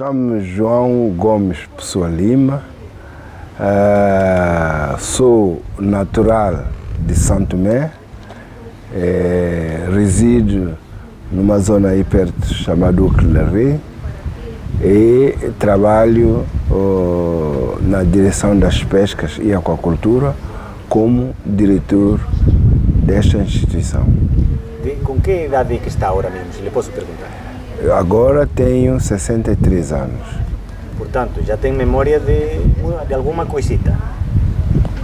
Chamo-me João Gomes Pessoa Lima, sou natural de São Tomé, resido numa zona aí perto chamada Uclelaré e trabalho na direção das pescas e aquacultura como diretor desta instituição. Com que idade que está agora mesmo, se lhe posso perguntar? Eu agora tenho 63 anos. Portanto, já tem memória de alguma coisita?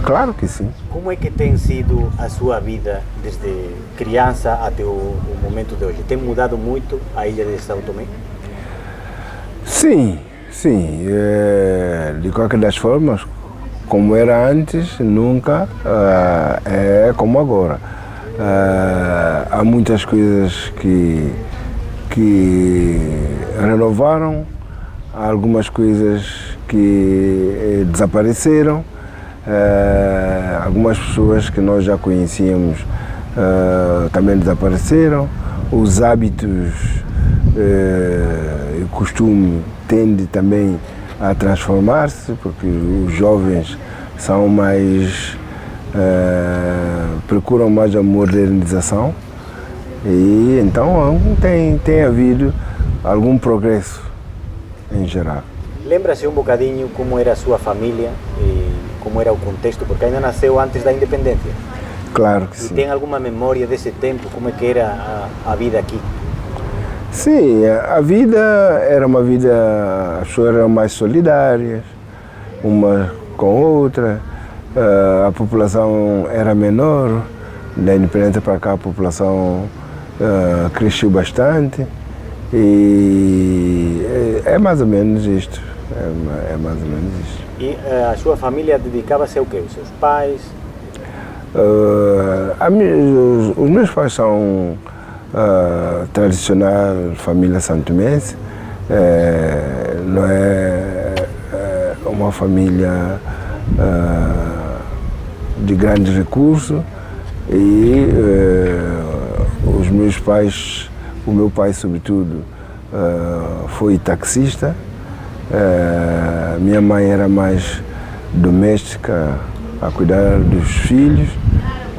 Claro que sim. Como é que tem sido a sua vida desde criança até o momento de hoje? Tem mudado muito a ilha de São Tomé? Sim. De qualquer das formas, como era antes, nunca é como agora. Há muitas coisas que renovaram, há algumas coisas que desapareceram, algumas pessoas que nós já conhecíamos também desapareceram, os hábitos e costume tende também a transformar-se, porque os jovens são mais procuram mais a modernização e então tem havido algum progresso em geral. Lembra-se um bocadinho como era a sua família e como era o contexto, porque ainda nasceu antes da independência? Claro que sim. E tem alguma memória desse tempo, como é que era a vida aqui? Sim, a vida era uma vida, as pessoas eram mais solidárias, uma com outra, a população era menor, da independência para cá a população cresceu bastante e é mais ou menos isto, é mais ou menos isto. E a sua família dedicava-se ao quê? Os seus pais? Os meus pais são tradicional família santomense, não é uma família de grandes recursos e os meus pais, o meu pai sobretudo foi taxista, minha mãe era mais doméstica a cuidar dos filhos,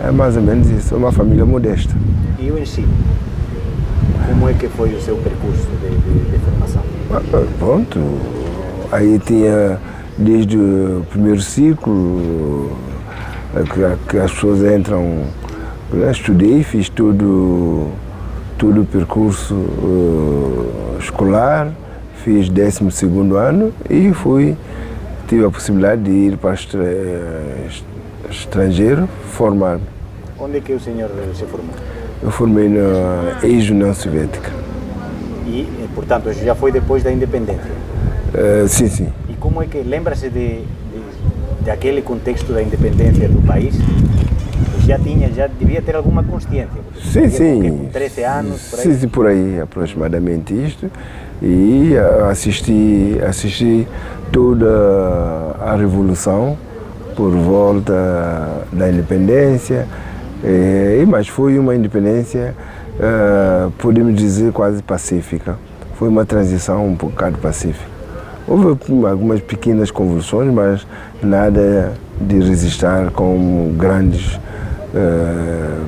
é mais ou menos isso, é uma família modesta. E o ensino? Como é que foi o seu percurso de formação? Pronto, aí tinha desde o primeiro ciclo que as pessoas entram, estudei, fiz tudo o percurso escolar, fiz 12º ano e tive a possibilidade de ir para estrangeiro formar. Onde é que o senhor se formou? Eu formei na ex-União Soviética. E, portanto, já foi depois da independência? Sim. E como é que, lembra-se daquele contexto da independência do país? Já devia ter alguma consciência? Sim. Com 13 anos, por aí? Sim, por aí, aproximadamente isto. E assisti toda a Revolução por volta da independência, mas foi uma independência, podemos dizer, quase pacífica. Foi uma transição um bocado pacífica. Houve algumas pequenas convulsões, mas nada de resistir com grandes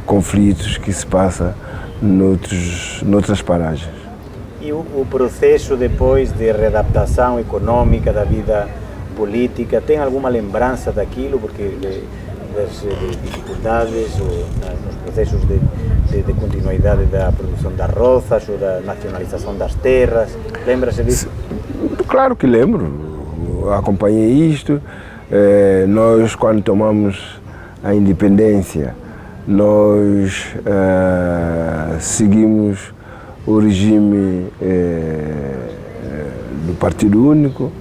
conflitos que se passam noutras paragens. E o processo depois de readaptação econômica da vida política, tem alguma lembrança daquilo, porque das dificuldades ou nos processos de continuidade da produção das roças ou da nacionalização das terras, lembra-se disso? Claro que lembro, acompanhei isto. Nós, quando tomamos a independência, nós seguimos o regime do Partido Único,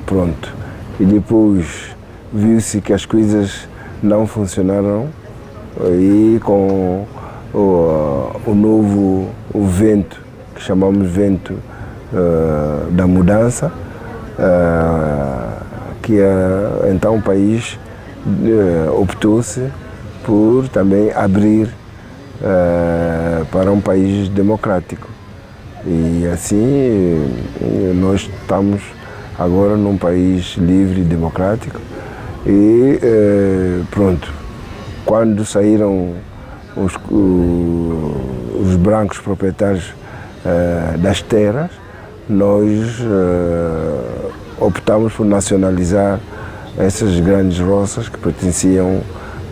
pronto. E depois viu-se que as coisas não funcionaram e com o vento, que chamamos vento da mudança, que então o país optou-se por também abrir para um país democrático. E assim nós estamos agora num país livre e democrático e pronto, quando saíram os brancos proprietários das terras, nós optamos por nacionalizar essas grandes roças que pertenciam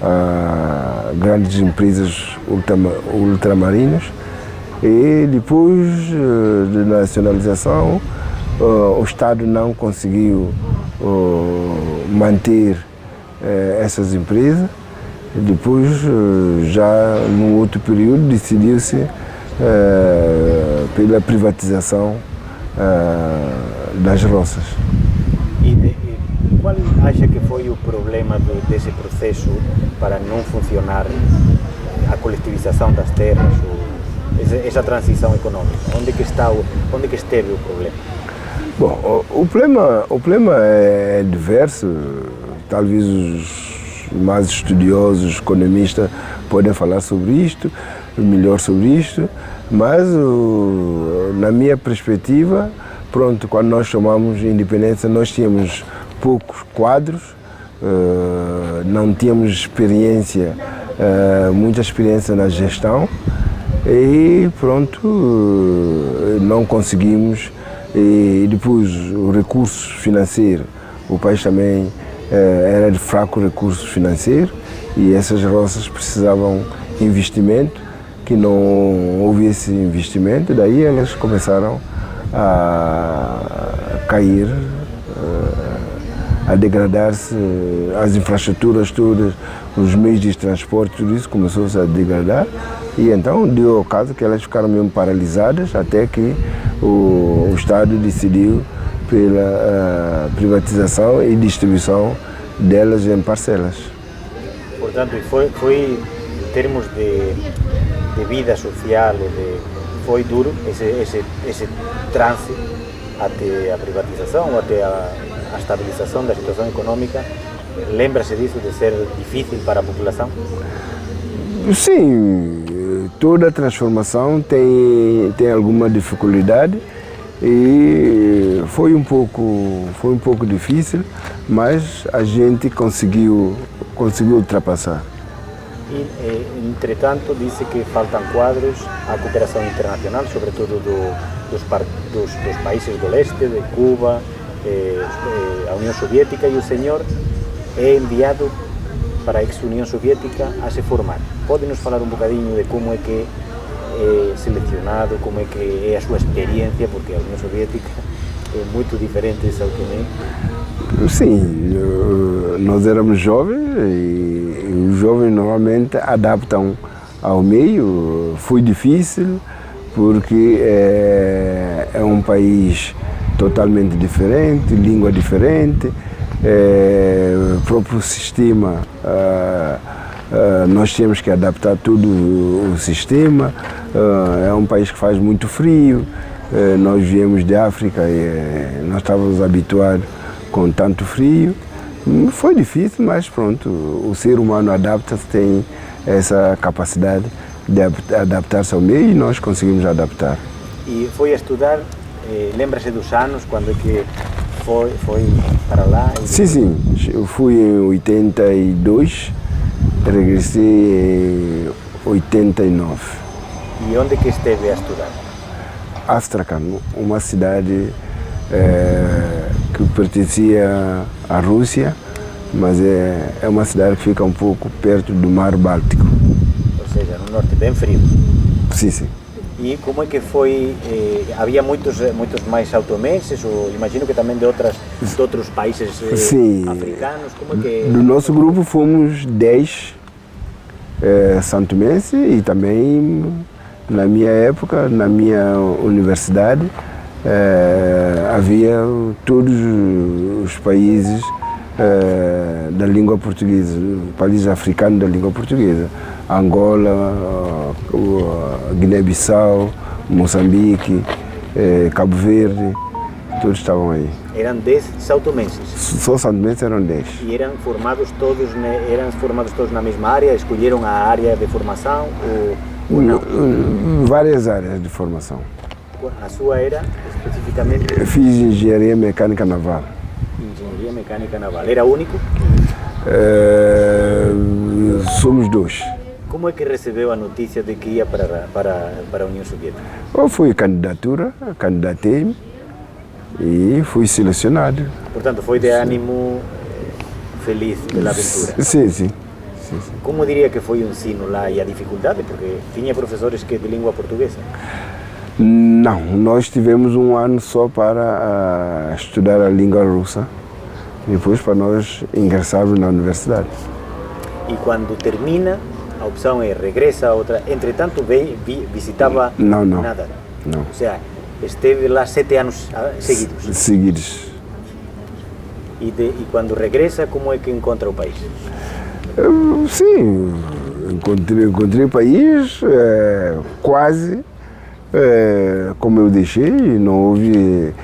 a grandes empresas ultramarinas e depois de nacionalização o Estado não conseguiu manter essas empresas. Depois, já num outro período, decidiu-se pela privatização das roças. E qual acha que foi o problema desse processo para não funcionar a coletivização das terras, essa transição econômica? Onde que esteve o problema? Bom, o problema é diverso. Talvez os mais estudiosos, economistas, podem falar sobre isto, melhor sobre isto, mas na minha perspectiva, pronto, quando nós tomamos independência, nós tínhamos poucos quadros, não tínhamos experiência, muita experiência na gestão e pronto, não conseguimos. E depois o recurso financeiro, o país também era de fraco recurso financeiro e essas roças precisavam de investimento, que não houvesse investimento, daí elas começaram a cair, a degradar-se, as infraestruturas todas, os meios de transporte, tudo isso começou-se a degradar e então deu o caso que elas ficaram mesmo paralisadas até que o Estado decidiu pela privatização e distribuição delas em parcelas. Portanto, foi em termos de vida social, foi duro esse trance até a privatização, até a estabilização da situação econômica. Lembra-se disso, de ser difícil para a população? Sim, toda transformação tem alguma dificuldade e foi um pouco difícil, mas a gente conseguiu ultrapassar. E, entretanto, disse que faltam quadros à cooperação internacional, sobretudo dos países do leste, de Cuba, a União Soviética, e o senhor é enviado para a ex-União Soviética a se formar. Pode nos falar um bocadinho de como é que é selecionado, como é que é a sua experiência, porque a União Soviética é muito diferente do que nem? Sim, nós éramos jovens e os jovens normalmente adaptam ao meio. Foi difícil porque é um país totalmente diferente, língua diferente, o próprio sistema, nós temos que adaptar todo o sistema. É um país que faz muito frio, nós viemos de África e nós estávamos habituados com tanto frio. Foi difícil, mas pronto, o ser humano adapta-se, tem essa capacidade de adaptar-se ao meio e nós conseguimos adaptar. E foi a estudar, lembra-se dos anos, quando é que foi para lá? Sim, eu fui em 82, regressei em 89. E onde que esteve a estudar? Astrakhan, uma cidade que pertencia à Rússia, mas é uma cidade que fica um pouco perto do Mar Báltico. Ou seja, no norte, bem frio. Sim. E como é que foi? Havia muitos mais automenses, ou imagino que também de outros países africanos? Como é que... Do nosso grupo fomos 10 santomenses e também na minha época, na minha universidade, havia todos os países da língua portuguesa, países africanos da língua portuguesa. Angola, Guiné-Bissau, Moçambique, Cabo Verde, todos estavam aí. Eram 10 santomenses? Só santomenses eram 10. E eram formados todos na mesma área? Escolheram a área de formação ou não? Várias áreas de formação. A sua era especificamente Fiz engenharia mecânica naval. engenharia mecânica naval. Era único? Somos dois. Como é que recebeu a notícia de que ia para a União Soviética? Eu fui candidatei-me e fui selecionado. Portanto, foi de ânimo feliz pela aventura. Sim. Como diria que foi o ensino lá e a dificuldade? Porque tinha professores que de língua portuguesa. Não, nós tivemos um ano só para estudar a língua russa, depois para nós ingressarmos na universidade. E quando termina, a opção é regressa a outra. Entretanto, visitava Não. nada. Não. Ou seja, esteve lá 7 anos seguidos. Seguidos. E quando regressa, como é que encontra o país? Sim, encontrei o país quase como eu deixei, não houve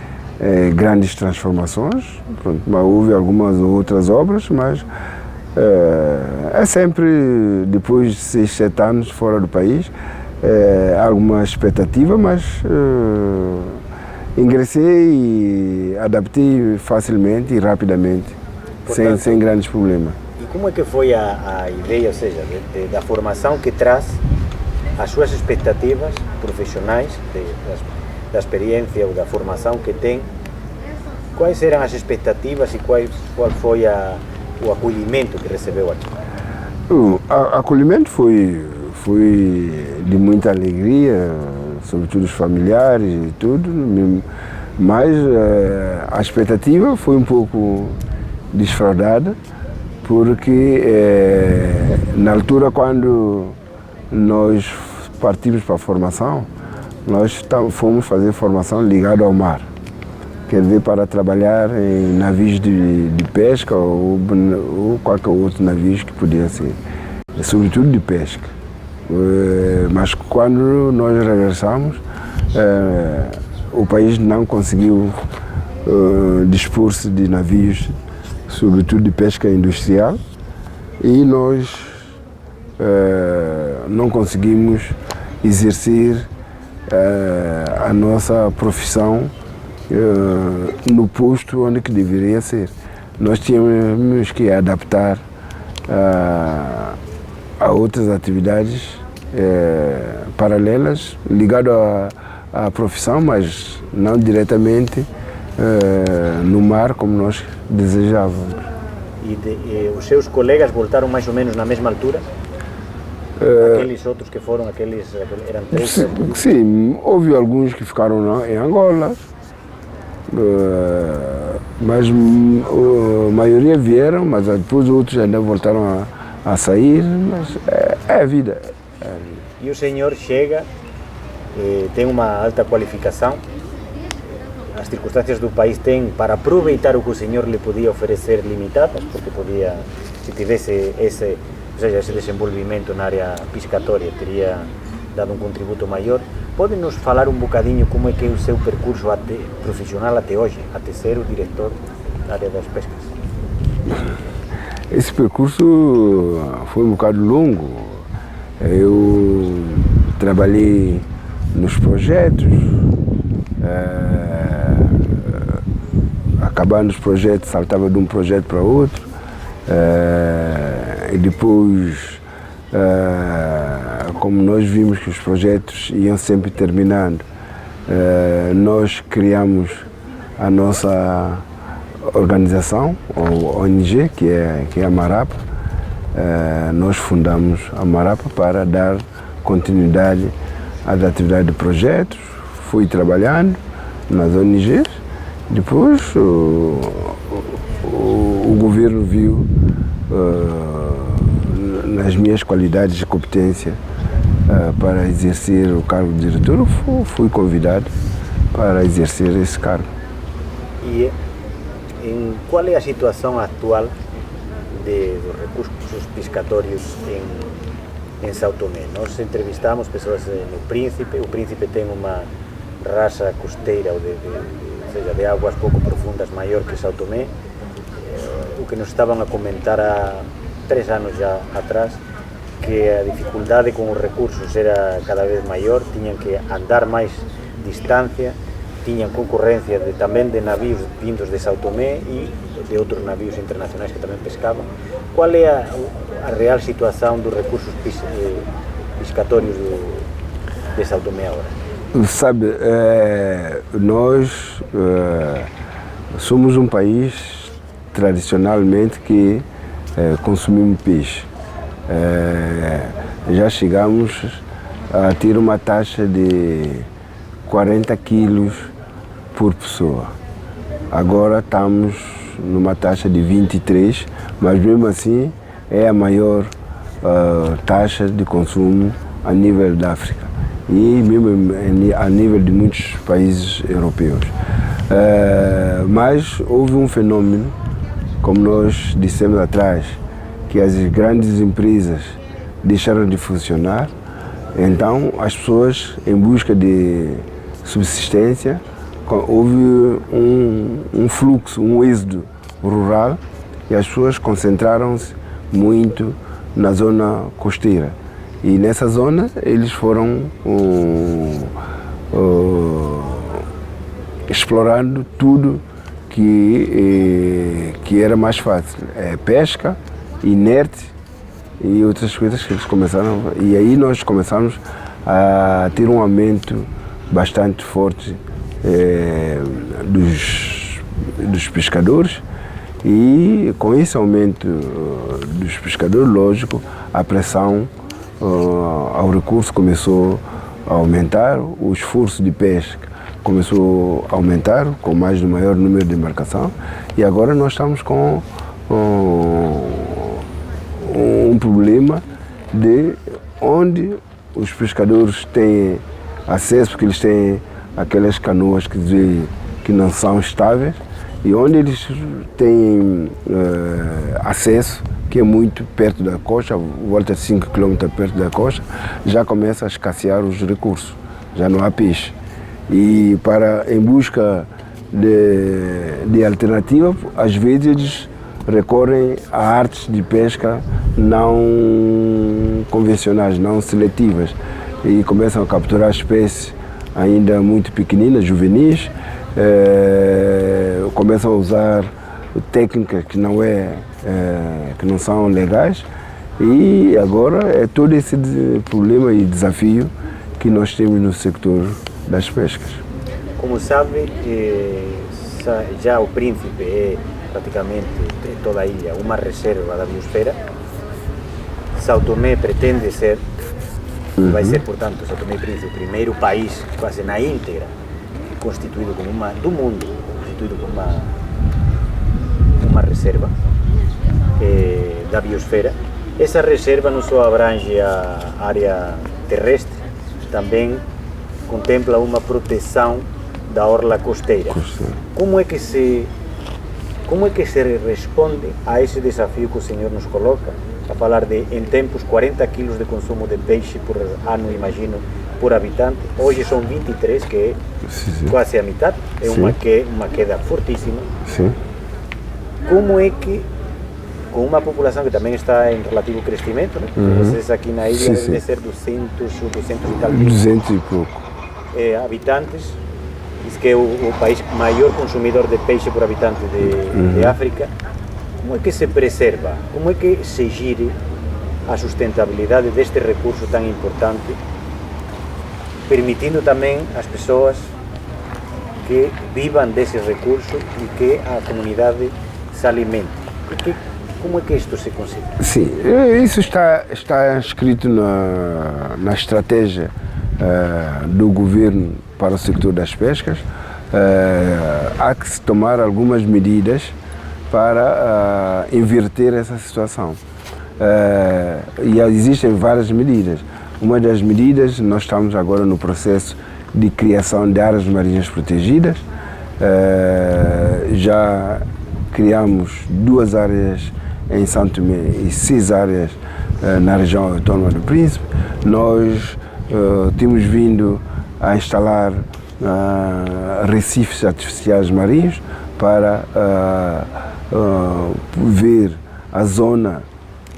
grandes transformações, pronto, mas houve algumas outras obras, mas é sempre, depois de 6, 7 anos fora do país, alguma expectativa, mas ingressei e adaptei facilmente e rapidamente, Portanto, sem grandes problemas. E como é que foi a ideia, ou seja, da formação que traz as suas expectativas profissionais, da experiência ou da formação que tem? Quais eram as expectativas e qual foi o acolhimento que recebeu aqui? O acolhimento foi de muita alegria, sobretudo os familiares e tudo, mas a expectativa foi um pouco desfraudada, porque na altura quando nós partimos para a formação, nós fomos fazer formação ligada ao mar, quer dizer, para trabalhar em navios de pesca ou qualquer outro navio que podia ser, sobretudo de pesca. Mas quando nós regressamos, o país não conseguiu dispor-se de navios, sobretudo de pesca industrial, e nós não conseguimos exercer a nossa profissão no posto onde que deveria ser. Nós tínhamos que adaptar a outras atividades paralelas ligadas à profissão, mas não diretamente no mar como nós desejávamos. E os seus colegas voltaram mais ou menos na mesma altura? Aqueles outros que foram, eram 3? Sim, houve alguns que ficaram em Angola, mas a maioria vieram, mas depois outros ainda voltaram a sair, mas é a vida. E o senhor chega, tem uma alta qualificação, as circunstâncias do país têm para aproveitar o que o senhor lhe podia oferecer limitadas, porque podia, se tivesse esse desenvolvimento na área piscatória, teria dado um contributo maior. Pode nos falar um bocadinho como é que é o seu percurso profissional até hoje, até ser o diretor da área das pescas? Esse percurso foi um bocado longo. Eu trabalhei nos projetos, acabando os projetos, saltava de um projeto para outro, e depois, como nós vimos que os projetos iam sempre terminando, nós criamos a nossa organização, ou ONG, que é a Marapa. Nós fundamos a Marapa para dar continuidade às atividades de projetos. Fui trabalhando nas ONGs, depois o governo viu nas minhas qualidades de competência para exercer o cargo de diretor. Fui convidado para exercer esse cargo. E qual é a situação atual dos recursos pescatórios em São Tomé? Nós entrevistamos pessoas no Príncipe. O Príncipe tem uma raça costeira, ou seja, de águas pouco profundas, maior que São Tomé. O que nos estavam a comentar há 3 anos já atrás, que a dificuldade com os recursos era cada vez maior, tinham que andar mais distância, tinham concorrência também de navios vindos de São Tomé e de outros navios internacionais que também pescavam. Qual é a real situação dos recursos pescatórios de São Tomé agora? Sabe, nós somos um país tradicionalmente que consumimos peixe. Já chegamos a ter uma taxa de 40 quilos por pessoa. Agora estamos numa taxa de 23, mas mesmo assim é a maior taxa de consumo a nível da África e mesmo a nível de muitos países europeus. Mas houve um fenômeno, como nós dissemos atrás, que as grandes empresas deixaram de funcionar, então as pessoas, em busca de subsistência, houve um fluxo, um êxodo rural e as pessoas concentraram-se muito na zona costeira. E nessa zona eles foram explorando tudo que era mais fácil. Pesca, inerte e outras coisas que eles começaram. E aí nós começamos a ter um aumento bastante forte dos pescadores, e com esse aumento dos pescadores, lógico, a pressão ao recurso começou a aumentar, o esforço de pesca começou a aumentar com mais maior número de embarcação, e agora nós estamos com um problema de onde os pescadores têm acesso, porque eles têm aquelas canoas que não são estáveis, e onde eles têm acesso, que é muito perto da costa, volta de 5 km perto da costa, já começa a escassear os recursos, já não há peixe. E em busca de alternativa, às vezes eles recorrem a artes de pesca não convencionais, não seletivas, e começam a capturar espécies ainda muito pequeninas, juvenis, começam a usar técnicas que não são legais, e agora é todo esse problema e desafio que nós temos no sector das pescas. Como sabe, já o Príncipe é praticamente toda a ilha uma reserva da biosfera. São Tomé pretende ser, vai ser, portanto, São Tomé e Príncipe o primeiro país quase na íntegra constituído como do mundo, constituído como uma reserva da biosfera. Essa reserva não só abrange a área terrestre, também contempla uma proteção da orla costeira. Como é que se responde a esse desafio que o senhor nos coloca, a falar de, em tempos, 40 quilos de consumo de peixe por ano, imagino, por habitante? Hoje são 23, que é quase a metade, é uma queda fortíssima. Sim. Como é que, com uma população que também está em relativo crescimento, né? Vocês aqui na ilha devem ser 200 e tal 200 e pouco habitantes, diz que é o país maior consumidor de peixe por habitante de África. Como é que se preserva, como é que se gire a sustentabilidade deste recurso tão importante, permitindo também às pessoas que vivam desse recurso e que a comunidade se alimente? Como é que isto se consegue? Sim, isso está escrito na estratégia do governo para o sector das pescas. Há que se tomar algumas medidas para inverter essa situação. E existem várias medidas. Uma das medidas, nós estamos agora no processo de criação de áreas marinhas protegidas. Já criamos 2 áreas em São Tomé e 6 áreas na região autónoma do Príncipe. Nós temos vindo a instalar recifes artificiais marinhos para ver a zona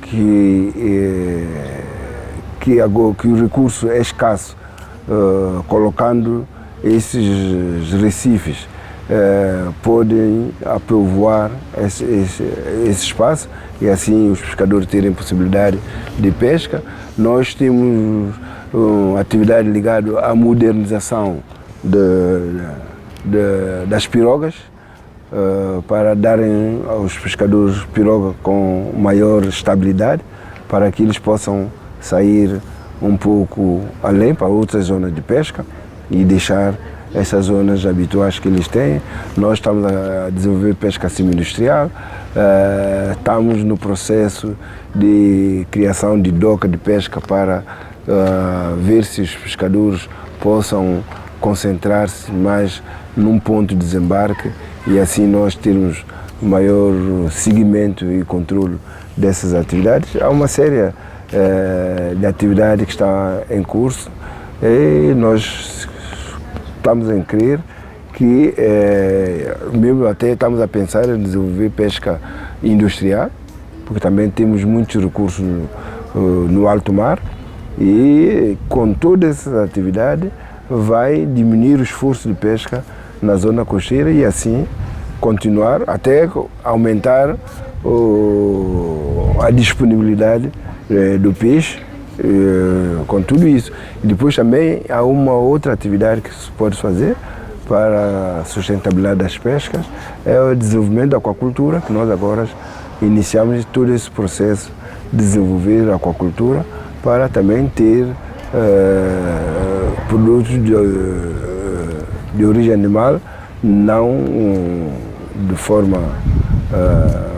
que o recurso é escasso, colocando esses recifes podem apovoar esse espaço e assim os pescadores terem possibilidade de pesca. Nós temos atividade ligada à modernização das pirogas para darem aos pescadores piroga com maior estabilidade, para que eles possam sair um pouco além para outras zonas de pesca e deixar essas zonas habituais que eles têm. Nós estamos a desenvolver pesca semi-industrial, estamos no processo de criação de doca de pesca para ver se os pescadores possam concentrar-se mais num ponto de desembarque e assim nós termos maior seguimento e controle dessas atividades. Há uma série de atividades que está em curso e nós estamos a crer que mesmo até estamos a pensar em desenvolver pesca industrial, porque também temos muitos recursos no alto mar e com todas essas atividades vai diminuir o esforço de pesca na zona costeira e assim continuar até aumentar a disponibilidade do peixe com tudo isso. E depois também há uma outra atividade que se pode fazer para a sustentabilidade das pescas, é o desenvolvimento da aquacultura, que nós agora iniciamos todo esse processo de desenvolver a aquacultura para também ter produtos de origem animal, não de forma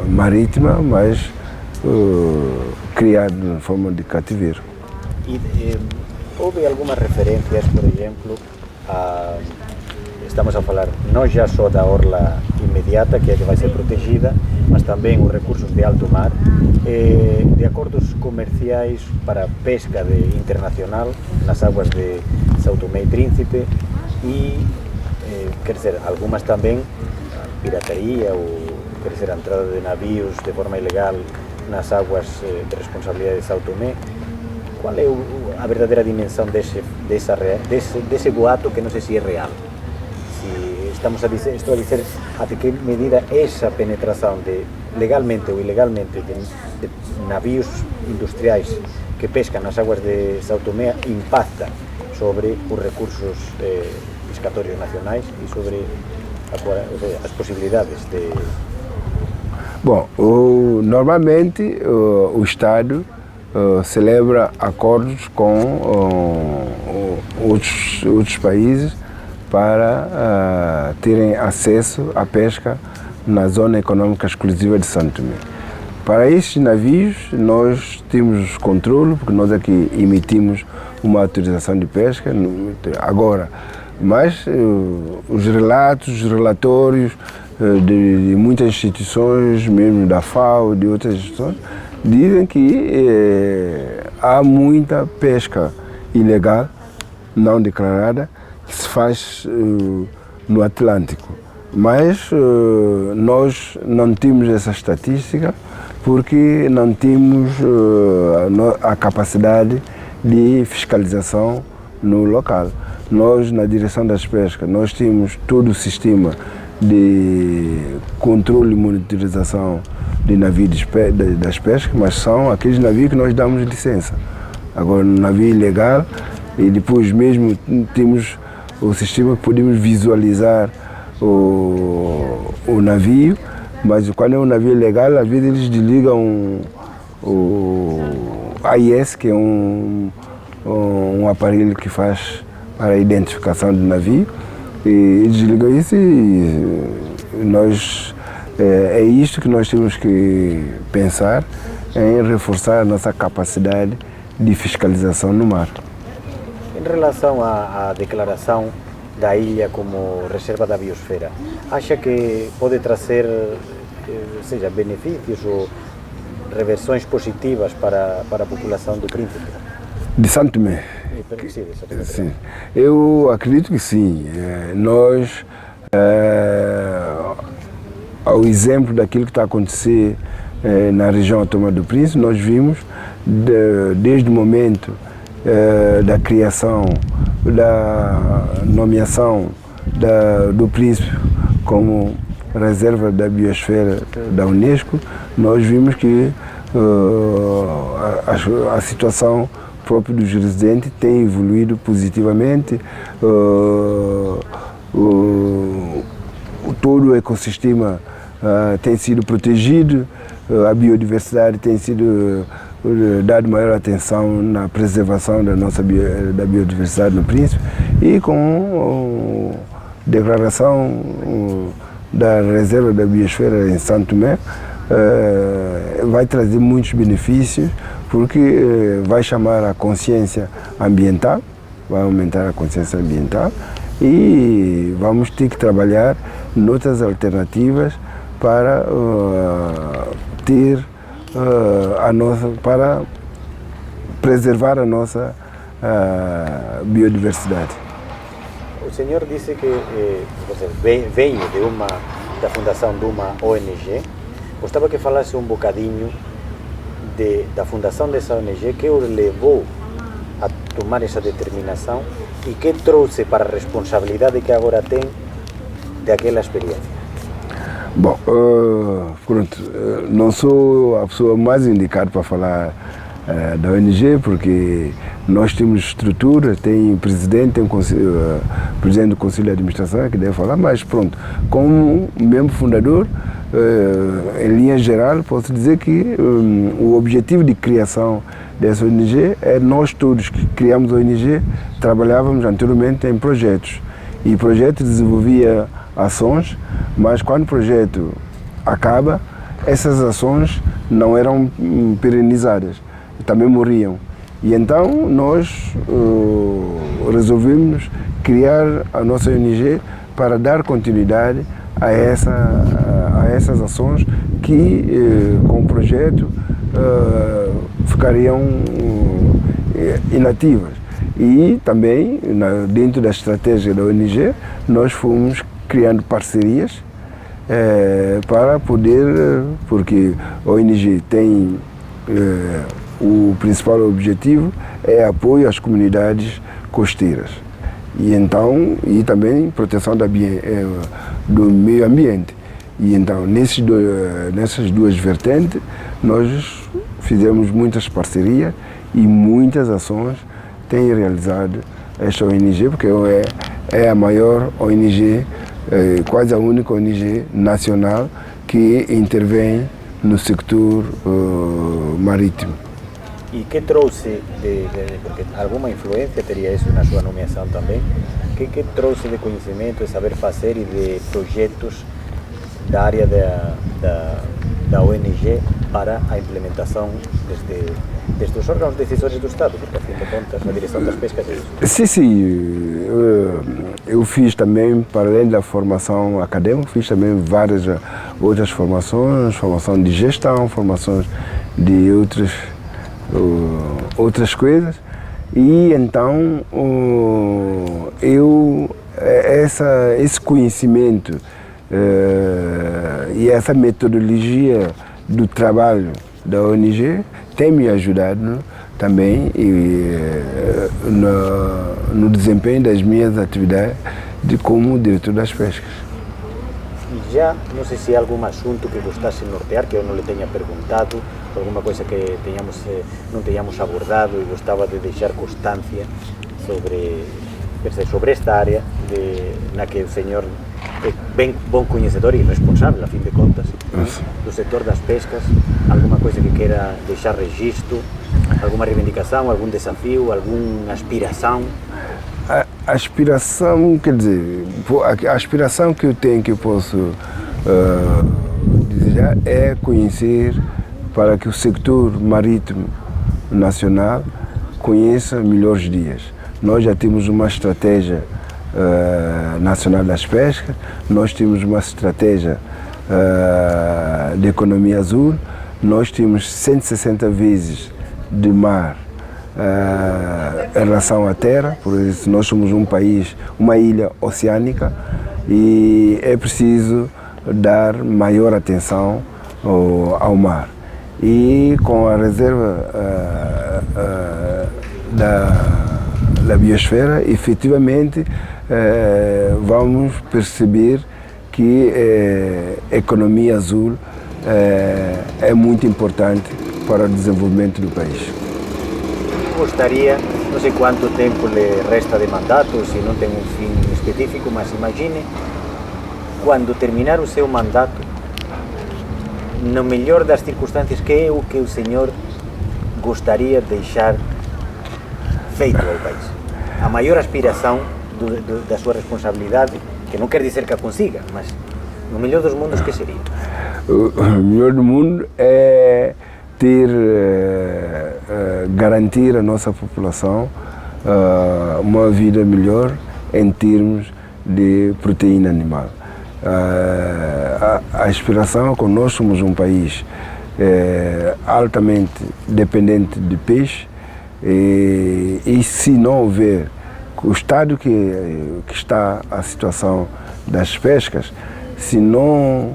marítima, mas criado de forma de cativeiro. E houve algumas referências, por exemplo, estamos a falar não já só da orla imediata, que é que vai ser protegida, mas também os recursos de alto mar, de acordos comerciais para pesca internacional nas águas de São Tomé e Príncipe e, quer dizer, algumas também pirataria ou, quer dizer, a entrada de navios de forma ilegal nas águas de responsabilidade de São Tomé. Qual é a verdadeira dimensão desse boato que não sei se é real? Estou a dizer até que medida essa penetração legalmente ou ilegalmente de navios industriais que pescam nas águas de São Tomé impacta sobre os recursos pescatórios nacionais e sobre as possibilidades de... Bom, normalmente o Estado celebra acordos com outros países para terem acesso à pesca na zona econômica exclusiva de São Tomé. Para esses navios nós temos controle, porque nós aqui emitimos uma autorização de pesca agora, mas os relatórios de muitas instituições, mesmo da FAO, de outras instituições, dizem que há muita pesca ilegal, não declarada, que se faz no Atlântico. Mas nós não temos essa estatística porque não temos a capacidade de fiscalização no local. Nós, na direção das pescas, nós temos todo o sistema de controle e monitorização de navios das pescas, mas são aqueles navios que nós damos licença. Agora, no navio ilegal, e depois mesmo temos o sistema que podemos visualizar o navio, mas quando é um navio ilegal, às vezes eles desligam o AIS, que é um aparelho que faz para a identificação do navio, e desligam isso e nós, é isto que nós temos que pensar, em reforçar a nossa capacidade de fiscalização no mar. Em relação à declaração da ilha como reserva da biosfera, acha que pode trazer, seja, benefícios ou reversões positivas para a população do Príncipe? De São Tomé? Sim. Eu acredito que sim. Nós, ao exemplo daquilo que está a acontecer na região autónoma do Príncipe, nós vimos desde o momento da criação da nomeação do Príncipe como reserva da biosfera da Unesco, nós vimos que a situação própria dos residentes tem evoluído positivamente, todo o ecossistema tem sido protegido, a biodiversidade tem sido dado maior atenção na preservação da biodiversidade no Príncipe, e com a declaração da reserva da biosfera em Santo Tomé vai trazer muitos benefícios, porque vai chamar a consciência ambiental, vai aumentar a consciência ambiental, e vamos ter que trabalhar noutras alternativas para para preservar a nossa biodiversidade. O senhor disse que veio da fundação de uma ONG. Gostava que falasse um bocadinho da fundação dessa ONG, que o levou a tomar essa determinação e que trouxe para a responsabilidade que agora tem daquela experiência. Bom, pronto, não sou a pessoa mais indicada para falar da ONG, porque nós temos estrutura, tem presidente, tem presidente do Conselho de Administração que deve falar, mas pronto, como membro fundador, em linha geral, posso dizer que o objetivo de criação dessa ONG é nós todos que criamos a ONG, trabalhávamos anteriormente em projetos, e projetos desenvolvia ações, mas quando o projeto acaba, essas ações não eram perenizadas, também morriam. E então nós resolvemos criar a nossa ONG para dar continuidade a essas ações que com o projeto ficariam inativas. E também, dentro da estratégia da ONG, nós fomos criando parcerias para poder, porque a ONG tem o principal objetivo é apoio às comunidades costeiras e também proteção do meio ambiente. E então nessas duas vertentes nós fizemos muitas parcerias e muitas ações têm realizado esta ONG, porque é a maior ONG, quase a única ONG nacional que intervém no sector marítimo. E que trouxe, porque alguma influência teria isso na sua nomeação também, que trouxe de conhecimento, de saber fazer e de projetos da área da ONG para a implementação destes órgãos decisores do Estado, porque, a fim de contas, a direção das pescas é isso. Sim, eu fiz também, para além da formação acadêmica, fiz também várias outras formações, formação de gestão, formações de outras coisas, e então esse conhecimento e essa metodologia do trabalho da ONG tem me ajudado também no desempenho das minhas atividades como diretor das pescas. Já, não sei se há algum assunto que gostasse de nortear, que eu não lhe tenha perguntado, alguma coisa que não tenhamos abordado e gostava de deixar constância sobre esta área na que o senhor é bem bom conhecedor e responsável, a fim de contas, do setor das pescas. Alguma coisa que queira deixar registro, alguma reivindicação, algum desafio, alguma aspiração? A aspiração, quer dizer, a aspiração que eu tenho, que eu posso desejar, é conhecer, para que o setor marítimo nacional conheça melhores dias. Nós já temos uma estratégia nacional das pescas, nós temos uma estratégia de economia azul, nós temos 160 vezes de mar em relação à terra, por isso nós somos um país, uma ilha oceânica, e é preciso dar maior atenção ao mar. E com a reserva da biosfera, efetivamente vamos perceber que a economia azul é muito importante para o desenvolvimento do país. Gostaria, não sei quanto tempo lhe resta de mandato, se não tem um fim específico, mas imagine, quando terminar o seu mandato, no melhor das circunstâncias, que é o que o senhor gostaria de deixar feito ao país? A maior aspiração da sua responsabilidade, que não quer dizer que a consiga, mas no melhor dos mundos, que seria? O melhor do mundo é ter, garantir à nossa população uma vida melhor em termos de proteína animal. A aspiração é que nós somos um país altamente dependente de peixe e se não houver o estado que está a situação das pescas, se não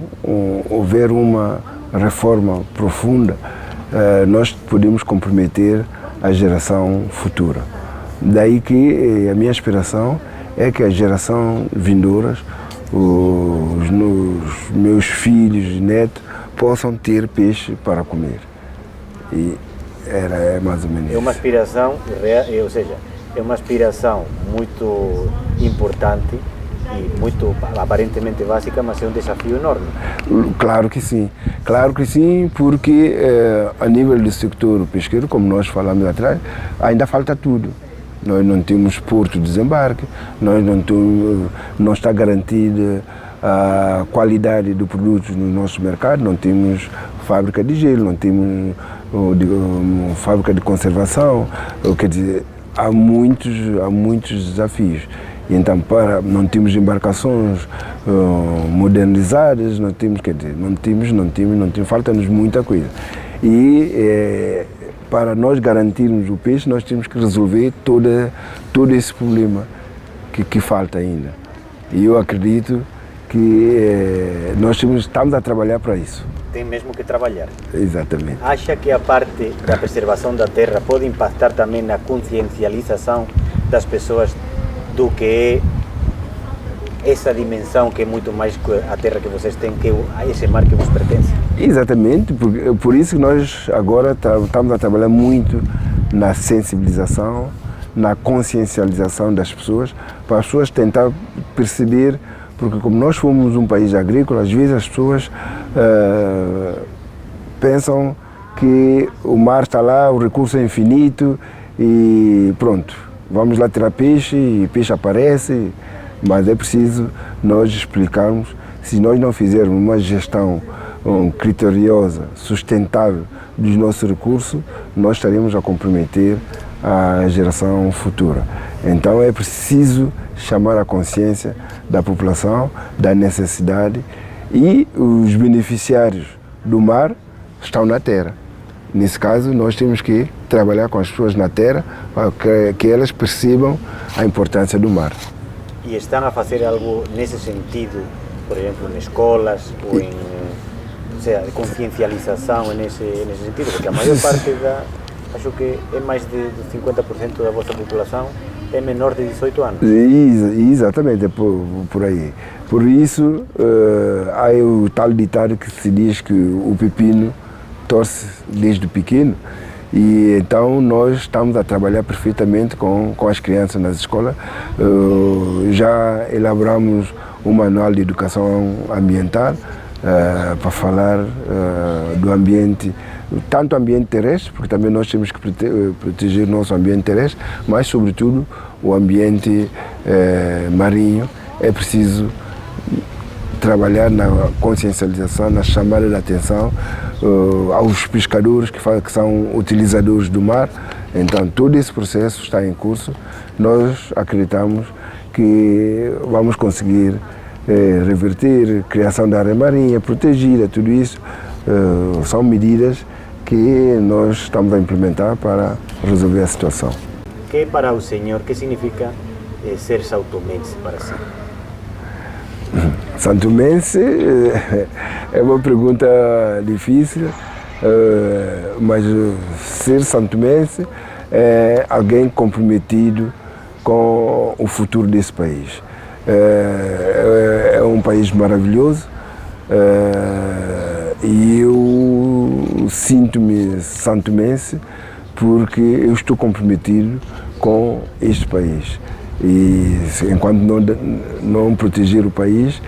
houver uma reforma profunda, nós podemos comprometer a geração futura. Daí que a minha aspiração é que a geração vindouras, os meus filhos e netos, possam ter peixe para comer. E é mais ou menos isso. É uma aspiração, ou seja, é uma aspiração muito importante e muito aparentemente básica, mas é um desafio enorme. Claro que sim, porque a nível do sector pesqueiro, como nós falamos atrás, ainda falta tudo. Nós não temos porto de desembarque, não está garantida a qualidade do produto no nosso mercado, não temos fábrica de gelo, não temos fábrica de conservação, quer dizer, há muitos desafios. Então, não temos embarcações modernizadas, não temos, falta-nos muita coisa. E para nós garantirmos o peixe, nós temos que resolver todo esse problema que falta ainda. E eu acredito que nós estamos a trabalhar para isso. Tem mesmo que trabalhar. Exatamente. Acha que a parte da preservação da terra pode impactar também na consciencialização das pessoas do que é essa dimensão que é muito mais que a terra que vocês têm, que é esse mar que vos pertence? Exatamente, por isso que nós agora estamos a trabalhar muito na sensibilização, na consciencialização das pessoas, para as pessoas tentar perceber, porque como nós fomos um país agrícola, às vezes as pessoas pensam que o mar está lá, o recurso é infinito e pronto, vamos lá tirar peixe e peixe aparece, mas é preciso nós explicarmos, se nós não fizermos uma gestão criteriosa, sustentável dos nossos recursos, nós estaremos a comprometer a geração futura. Então é preciso chamar a consciência da população, da necessidade, e os beneficiários do mar estão na terra. Nesse caso, nós temos que trabalhar com as pessoas na terra para que elas percebam a importância do mar. E estão a fazer algo nesse sentido, por exemplo, em escolas ou em, de consciencialização nesse sentido? Porque a maior parte acho que é mais de 50% da vossa população é menor de 18 anos. Exatamente, é por aí. Por isso, há o tal ditado que se diz que o pepino torce desde pequeno, e então nós estamos a trabalhar perfeitamente com as crianças nas escolas. Já elaboramos um manual de educação ambiental para falar do ambiente, tanto o ambiente terrestre, porque também nós temos que proteger o nosso ambiente terrestre, mas sobretudo o ambiente marinho. É preciso trabalhar na consciencialização, na chamada de atenção aos pescadores que são utilizadores do mar. Então todo esse processo está em curso. Nós acreditamos que vamos conseguir reverter a criação da área marinha protegida, tudo isso são medidas que nós estamos a implementar para resolver a situação. Que para o senhor, que significa ser sautomense para si? Santomense é uma pergunta difícil, mas ser santomense é alguém comprometido com o futuro desse país. É um país maravilhoso e eu sinto-me santomense porque eu estou comprometido com este país. E enquanto não proteger o país,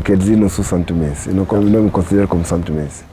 quer dizer, não sou santomense, não me considero como santomense.